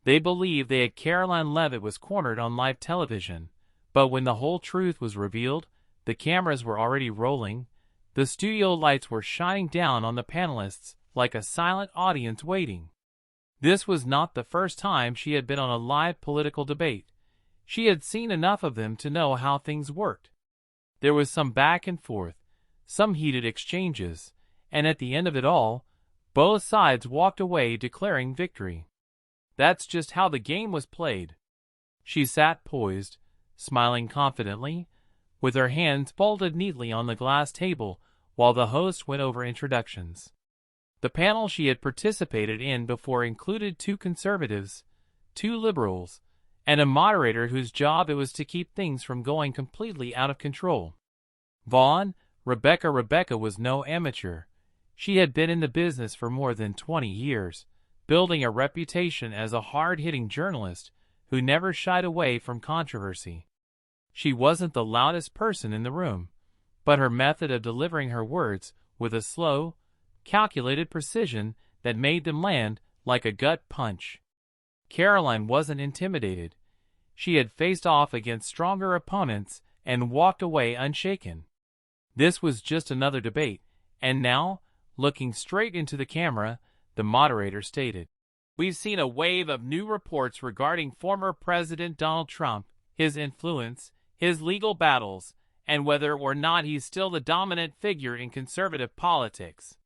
They believed they had Karoline Leavitt was cornered on live television, but when the whole truth was revealed, the cameras were already rolling, the studio lights were shining down on the panelists like a silent audience waiting. This was not the first time she had been on a live political debate. She had seen enough of them to know how things worked. There was some back and forth, some heated exchanges, and at the end of it all, both sides walked away declaring victory. That's just how the game was played. She sat poised, smiling confidently, with her hands folded neatly on the glass table while the host went over introductions. The panel she had participated in before included 2 conservatives, 2 liberals, and a moderator whose job it was to keep things from going completely out of control. Rebecca was no amateur. She had been in the business for more than 20 years, building a reputation as a hard-hitting journalist who never shied away from controversy. She wasn't the loudest person in the room, but her method of delivering her words with a slow, calculated precision that made them land like a gut punch. Karoline wasn't intimidated. She had faced off against stronger opponents and walked away unshaken. This was just another debate, and now, looking straight into the camera, the moderator stated, "We've seen a wave of new reports regarding former President Donald Trump, his influence, his legal battles, and whether or not he's still the dominant figure in conservative politics.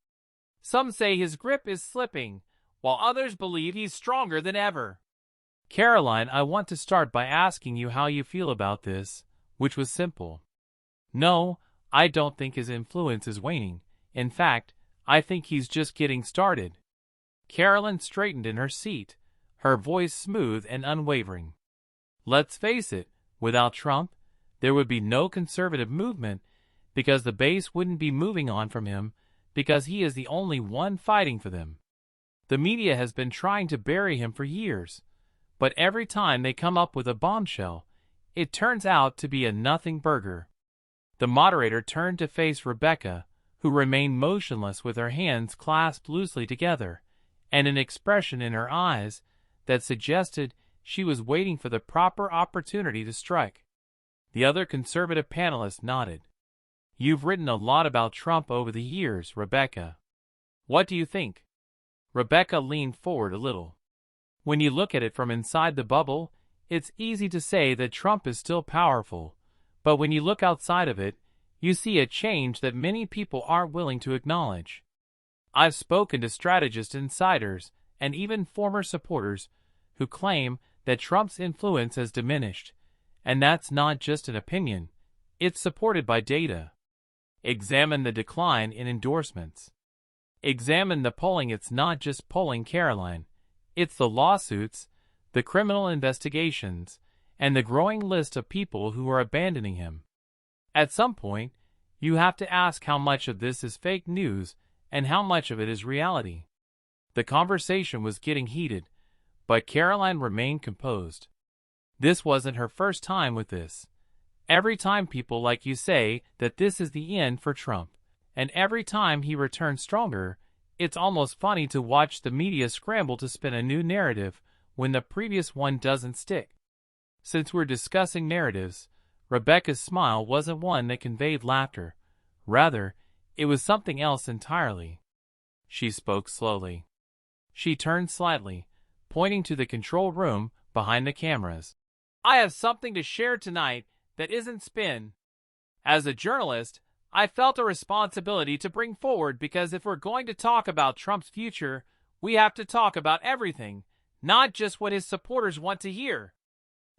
Some say his grip is slipping, while others believe he's stronger than ever." Karoline, I want to start by asking you how you feel about this, which was simple. No, I don't think his influence is waning. In fact, I think he's just getting started. Karoline straightened in her seat, her voice smooth and unwavering. Let's face it, without Trump, there would be no conservative movement because the base wouldn't be moving on from him because he is the only one fighting for them. The media has been trying to bury him for years, but every time they come up with a bombshell, it turns out to be a nothing burger. The moderator turned to face Rebecca, who remained motionless with her hands clasped loosely together, and an expression in her eyes that suggested she was waiting for the proper opportunity to strike. The other conservative panelist nodded. You've written a lot about Trump over the years, Rebecca. What do you think? Rebecca leaned forward a little. When you look at it from inside the bubble, it's easy to say that Trump is still powerful, but when you look outside of it, you see a change that many people aren't willing to acknowledge. I've spoken to strategist insiders and even former supporters who claim that Trump's influence has diminished, and that's not just an opinion, it's supported by data. Examine the decline in endorsements. Examine the polling. It's not just polling Karoline, it's the lawsuits, the criminal investigations, and the growing list of people who are abandoning him. At some point, you have to ask how much of this is fake news and how much of it is reality. The conversation was getting heated, but Karoline remained composed. This wasn't her first time with this. Every time people like you say that this is the end for Trump, and every time he returns stronger, it's almost funny to watch the media scramble to spin a new narrative when the previous one doesn't stick. Since we're discussing narratives, Rebecca's smile wasn't one that conveyed laughter. Rather, it was something else entirely. She spoke slowly. She turned slightly, pointing to the control room behind the cameras. I have something to share tonight that isn't spin. As a journalist, I felt a responsibility to bring forward because if we're going to talk about Trump's future, we have to talk about everything, not just what his supporters want to hear.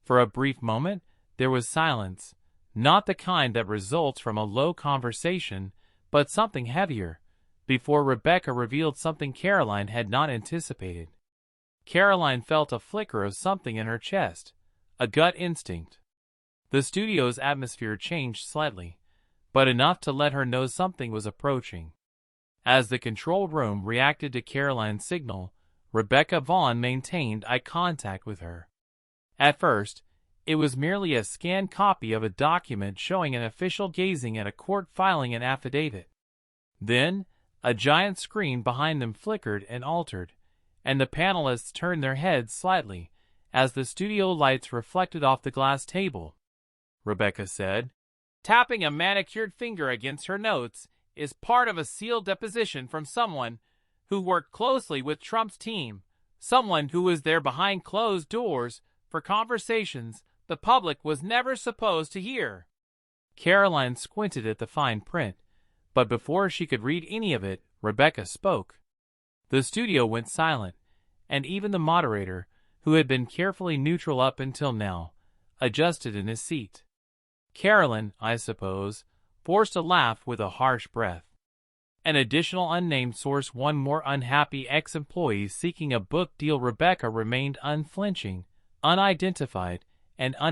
For a brief moment, there was silence, not the kind that results from a low conversation, but something heavier, before Rebecca revealed something Karoline had not anticipated. Karoline felt a flicker of something in her chest, a gut instinct. The studio's atmosphere changed slightly, but enough to let her know something was approaching. As the control room reacted to Karoline's signal, Rebecca Vaughn maintained eye contact with her. At first, it was merely a scanned copy of a document showing an official gazing at a court filing an affidavit. Then, a giant screen behind them flickered and altered, and the panelists turned their heads slightly as the studio lights reflected off the glass table. Rebecca said, "Tapping a manicured finger against her notes is part of a sealed deposition from someone who worked closely with Trump's team, someone who was there behind closed doors for conversations the public was never supposed to hear." Karoline squinted at the fine print, but before she could read any of it, Rebecca spoke. The studio went silent, and even the moderator, who had been carefully neutral up until now, adjusted in his seat. Karoline, I suppose, forced a laugh with a harsh breath. An additional unnamed source, one more unhappy ex-employee seeking a book deal. Rebecca remained unflinching, unidentified, and